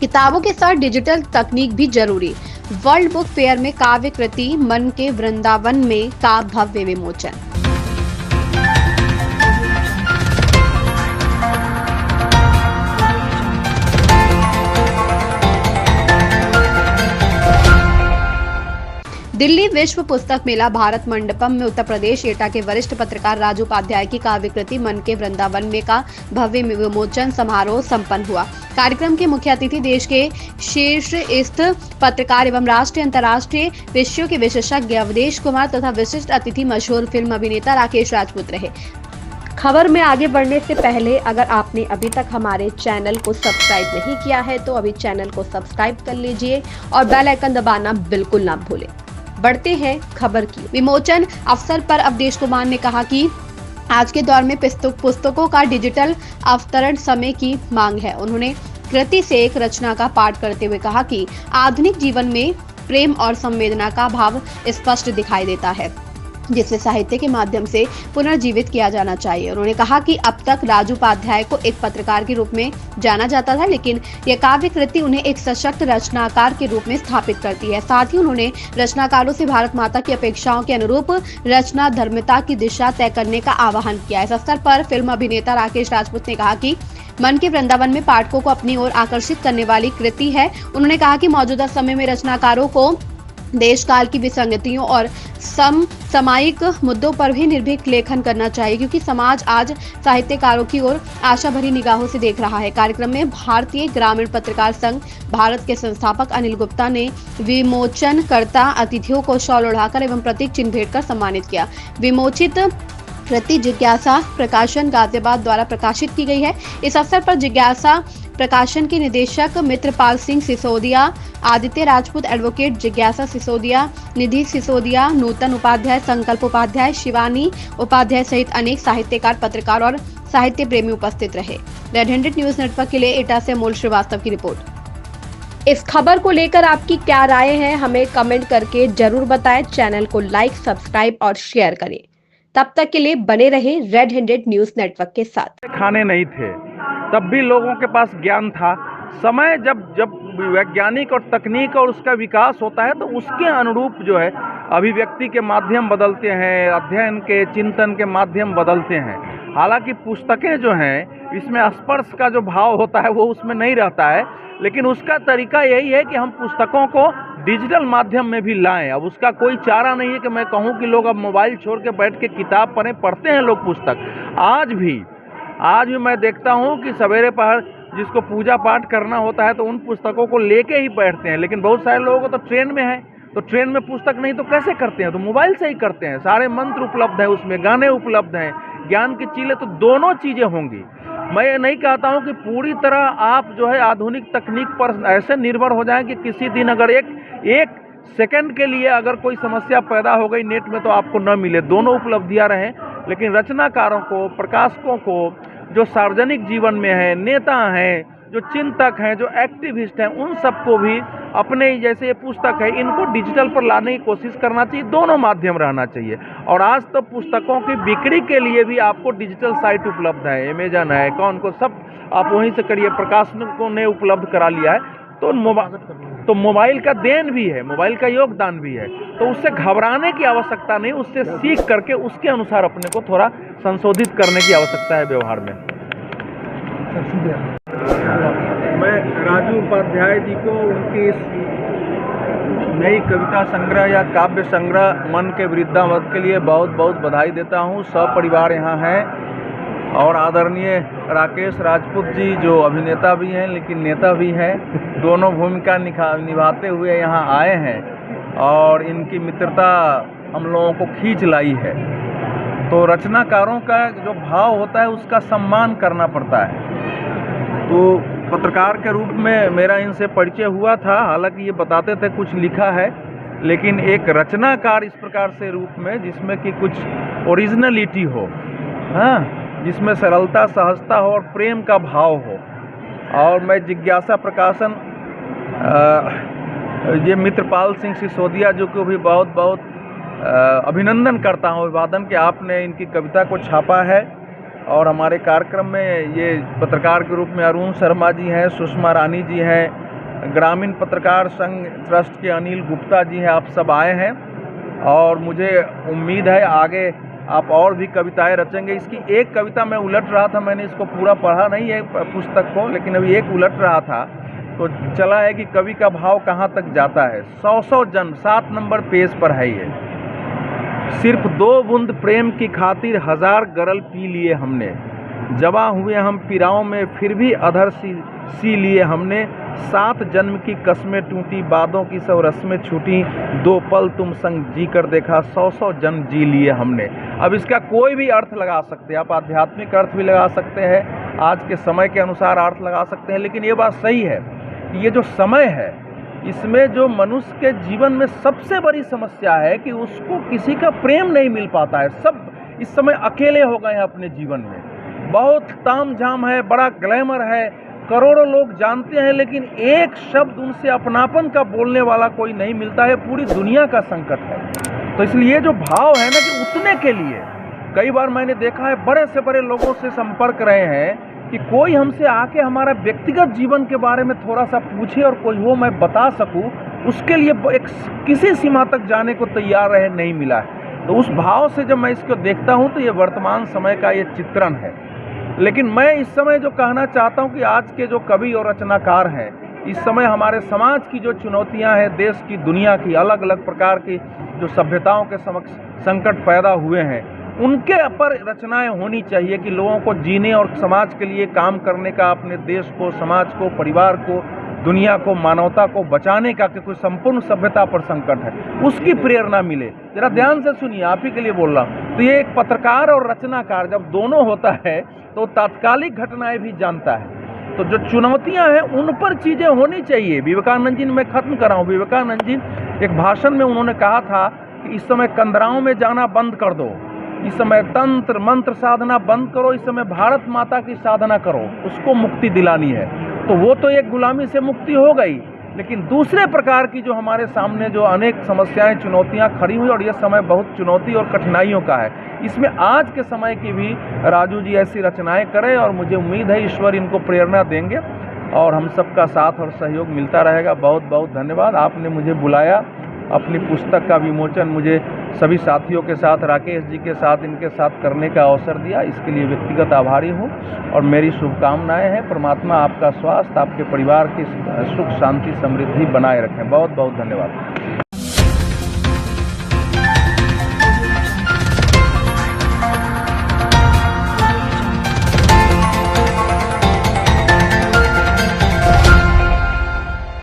किताबों के साथ डिजिटल तकनीक भी जरूरी। वर्ल्ड बुक फेयर में काव्य कृति मन के वृंदावन में का भव्य विमोचन। दिल्ली विश्व पुस्तक मेला भारत मंडपम में उत्तर प्रदेश एटा के वरिष्ठ पत्रकार राजू उपाध्याय की काव्य कृति मन के वृंदावन में का भव्य विमोचन समारोह संपन्न हुआ। कार्यक्रम के मुख्य अतिथि देश के शीर्षस्थ पत्रकार एवं राष्ट्रीय अंतर्राष्ट्रीय विषयों के विशेषज्ञ अवधेश कुमार तथा विशिष्ट अतिथि मशहूर फिल्म अभिनेता राकेश राजपूत रहे। खबर में आगे बढ़ने से पहले अगर आपने अभी तक हमारे चैनल को सब्सक्राइब नहीं किया है तो अभी चैनल को सब्सक्राइब कर लीजिए और बेल आइकन दबाना बिल्कुल ना भूलें। बढ़ते हैं खबर की विमोचन अवसर पर अवधेश कुमार ने कहा कि आज के दौर में पुस्तकों का डिजिटल अवतरण समय की मांग है। उन्होंने कृति से एक रचना का पाठ करते हुए कहा कि आधुनिक जीवन में प्रेम और संवेदना का भाव स्पष्ट दिखाई देता है, जिसे साहित्य के माध्यम से पुनर्जीवित किया जाना चाहिए। उन्होंने कहा कि अब तक राजू उपाध्याय को एक पत्रकार के रूप में जाना जाता था, लेकिन यह काव्य कृति उन्हें एक सशक्त रचनाकार के रूप में स्थापित करती है। साथ ही उन्होंने रचनाकारों से भारत माता की अपेक्षाओं के अनुरूप रचना धर्मिता की दिशा तय करने का आह्वान किया। इस अवसर पर फिल्म अभिनेता राकेश राजपूत ने कहा कि मन के वृंदावन में पाठकों को अपनी ओर आकर्षित करने वाली कृति है। उन्होंने कहा कि मौजूदा समय में रचनाकारों को देश काल की विसंगतियों और समसामयिक मुद्दों पर भी निर्भीक लेखन करना चाहिए, क्योंकि समाज आज साहित्यकारों की ओर आशा भरी निगाहों से देख रहा है। कार्यक्रम में भारतीय ग्रामीण पत्रकार संघ भारत के संस्थापक अनिल गुप्ता ने विमोचनकर्ता अतिथियों को शॉल ओढ़ाकर एवं प्रतीक चिन्ह भेंट कर सम्मानित किया। विमोचित कृति जिज्ञासा प्रकाशन गाजियाबाद द्वारा प्रकाशित की गई है। इस अवसर पर जिज्ञासा प्रकाशन के निदेशक मित्रपाल सिंह सिसोदिया, आदित्य राजपूत, एडवोकेट जिज्ञासा सिसोदिया, निधि सिसोदिया, नूतन उपाध्याय, संकल्प उपाध्याय, शिवानी उपाध्याय सहित अनेक साहित्यकार, पत्रकार और साहित्य प्रेमी उपस्थित रहे। रेड हैंडेड न्यूज नेटवर्क के लिए एटा से अमोल श्रीवास्तव की रिपोर्ट। इस खबर को लेकर आपकी क्या राय है, हमें कमेंट करके जरूर बताएं। चैनल को लाइक, सब्सक्राइब और शेयर करें। तब तक के लिए बने रहे रेड हैंडेड न्यूज नेटवर्क के साथ। खाने नहीं थे तब भी लोगों के पास ज्ञान था। समय जब वैज्ञानिक और तकनीक और उसका विकास होता है तो उसके अनुरूप जो है अभिव्यक्ति के माध्यम बदलते हैं, अध्ययन के चिंतन के माध्यम बदलते हैं। हालांकि पुस्तकें जो हैं इसमें स्पर्श का जो भाव होता है वो उसमें नहीं रहता है, लेकिन उसका तरीका यही है कि हम पुस्तकों को डिजिटल माध्यम में भी लाएं। अब उसका कोई चारा नहीं है कि मैं कहूं कि लोग अब मोबाइल छोड़ के बैठ के किताब पढ़ते हैं लोग पुस्तक। आज भी मैं देखता हूं कि सवेरे पहर जिसको पूजा पाठ करना होता है तो उन पुस्तकों को लेके ही बैठते हैं। लेकिन बहुत सारे लोगों को तो ट्रेन में है, तो ट्रेन में पुस्तक नहीं तो कैसे करते हैं, तो मोबाइल से ही करते हैं। सारे मंत्र उपलब्ध हैं उसमें, गाने उपलब्ध हैं, ज्ञान की चीज़ें, तो दोनों चीज़ें होंगी। मैं ये नहीं कहता हूँ कि पूरी तरह आप जो है आधुनिक तकनीक पर ऐसे निर्भर हो जाएं कि किसी दिन अगर एक सेकंड के लिए अगर कोई समस्या पैदा हो गई नेट में तो आपको न मिले। दोनों उपलब्धियाँ रहें, लेकिन रचनाकारों को, प्रकाशकों को, जो सार्वजनिक जीवन में है, नेता हैं, जो चिंतक हैं, जो एक्टिविस्ट हैं, उन सबको भी अपने जैसे ये पुस्तक है इनको डिजिटल पर लाने की कोशिश करना चाहिए। दोनों माध्यम रहना चाहिए। और आज तो पुस्तकों की बिक्री के लिए भी आपको डिजिटल साइट उपलब्ध है, अमेजन है, कौन को सब आप वहीं से करिए। प्रकाशकों ने उपलब्ध करा लिया है। तो मोबाइल का देन भी है, मोबाइल का योगदान भी है। तो उससे घबराने की आवश्यकता नहीं, उससे सीख करके उसके अनुसार अपने को थोड़ा संशोधित करने की आवश्यकता है व्यवहार में। मैं राजू उपाध्याय जी को उनकी इस नई कविता संग्रह या काव्य संग्रह मन के वृंदावन के लिए बहुत बहुत बधाई देता हूँ। सपरिवार यहाँ हैं और आदरणीय राकेश राजपूत जी जो अभिनेता भी हैं लेकिन नेता भी हैं, दोनों भूमिका निभाते हुए यहाँ आए हैं और इनकी मित्रता हम लोगों को खींच लाई है। तो रचनाकारों का जो भाव होता है उसका सम्मान करना पड़ता है। तो पत्रकार के रूप में मेरा इनसे परिचय हुआ था, हालांकि ये बताते थे कुछ लिखा है, लेकिन एक रचनाकार इस प्रकार से रूप में जिसमें कि कुछ ओरिजिनलिटी हो, हाँ, जिसमें सरलता, सहजता हो और प्रेम का भाव हो। और मैं जिज्ञासा प्रकाशन ये मित्रपाल सिंह सिसोदिया जो को भी बहुत बहुत अभिनंदन करता हूँ, अभिवादन कि आपने इनकी कविता को छापा है। और हमारे कार्यक्रम में ये पत्रकार के रूप में अरुण शर्मा जी हैं, सुषमा रानी जी हैं, ग्रामीण पत्रकार संघ ट्रस्ट के अनिल गुप्ता जी हैं, आप सब आए हैं और मुझे उम्मीद है आगे आप और भी कविताएं रचेंगे। इसकी एक कविता मैं उलट रहा था, मैंने इसको पूरा पढ़ा नहीं है पुस्तक को, लेकिन अभी एक उलट रहा था तो चला है कि कवि का भाव कहाँ तक जाता है। 100 जन्म 7 नंबर पेज पर है ये। सिर्फ 2 बूंद प्रेम की खातिर 1000 गरल पी लिए हमने, जवा हुए हम पिराओं में फिर भी अधर सी लिए हमने। 7 जन्म की कस्में टूटी, बादों की सब रस्में छूटी, 2 पल तुम संग जी कर देखा, 100 जन्म जी लिए हमने। अब इसका कोई भी अर्थ लगा सकते हैं आप, आध्यात्मिक अर्थ भी लगा सकते हैं, आज के समय के अनुसार अर्थ लगा सकते हैं, लेकिन ये बात सही है कि ये जो समय है इसमें जो मनुष्य के जीवन में सबसे बड़ी समस्या है कि उसको किसी का प्रेम नहीं मिल पाता है। सब इस समय अकेले हो गए हैं अपने जीवन में। बहुत तामझाम है, बड़ा ग्लैमर है, करोड़ों लोग जानते हैं, लेकिन एक शब्द उनसे अपनापन का बोलने वाला कोई नहीं मिलता है। पूरी दुनिया का संकट है। तो इसलिए जो भाव है ना कि उतने के लिए कई बार मैंने देखा है बड़े से बड़े लोगों से संपर्क रहे हैं कि कोई हमसे आके हमारा व्यक्तिगत जीवन के बारे में थोड़ा सा पूछे और कोई वो मैं बता सकूं, उसके लिए एक किसी सीमा तक जाने को तैयार रहे, नहीं मिला है। तो उस भाव से जब मैं इसको देखता हूं तो ये वर्तमान समय का ये चित्रण है। लेकिन मैं इस समय जो कहना चाहता हूं कि आज के जो कवि और रचनाकार हैं, इस समय हमारे समाज की जो चुनौतियां हैं, देश की दुनिया की अलग अलग प्रकार की जो सभ्यताओं के समक्ष संकट पैदा हुए हैं, उनके पर रचनाएं होनी चाहिए कि लोगों को जीने और समाज के लिए काम करने का, अपने देश को, समाज को, परिवार को, दुनिया को, मानवता को बचाने का, कि कोई संपूर्ण सभ्यता पर संकट है, उसकी प्रेरणा मिले। जरा ध्यान से सुनिए, आप ही के लिए बोल रहा हूँ। तो ये एक पत्रकार और रचनाकार जब दोनों होता है तो तात्कालिक घटनाएं भी जानता है। तो जो चुनौतियां हैं उन पर चीजें होनी चाहिए। विवेकानंद जी, मैं खत्म कर रहा हूँ, विवेकानंद जी एक भाषण में उन्होंने कहा था कि इस समय कंदराओं में जाना बंद कर दो, इस समय तंत्र मंत्र साधना बंद करो, इस समय भारत माता की साधना करो, उसको मुक्ति दिलानी है। तो वो तो एक गुलामी से मुक्ति हो गई, लेकिन दूसरे प्रकार की जो हमारे सामने जो अनेक समस्याएं, चुनौतियां खड़ी हुई, और ये समय बहुत चुनौती और कठिनाइयों का है, इसमें आज के समय की भी राजू जी ऐसी रचनाएं करें और मुझे उम्मीद है ईश्वर इनको प्रेरणा देंगे और हम सबका साथ और सहयोग मिलता रहेगा। बहुत बहुत धन्यवाद, आपने मुझे बुलाया, अपनी पुस्तक का विमोचन मुझे सभी साथियों के साथ, राकेश जी के साथ, इनके साथ करने का अवसर दिया, इसके लिए व्यक्तिगत आभारी हूँ और मेरी शुभकामनाएं हैं। परमात्मा आपका स्वास्थ्य, आपके परिवार की सुख शांति समृद्धि बनाए रखें। बहुत बहुत धन्यवाद।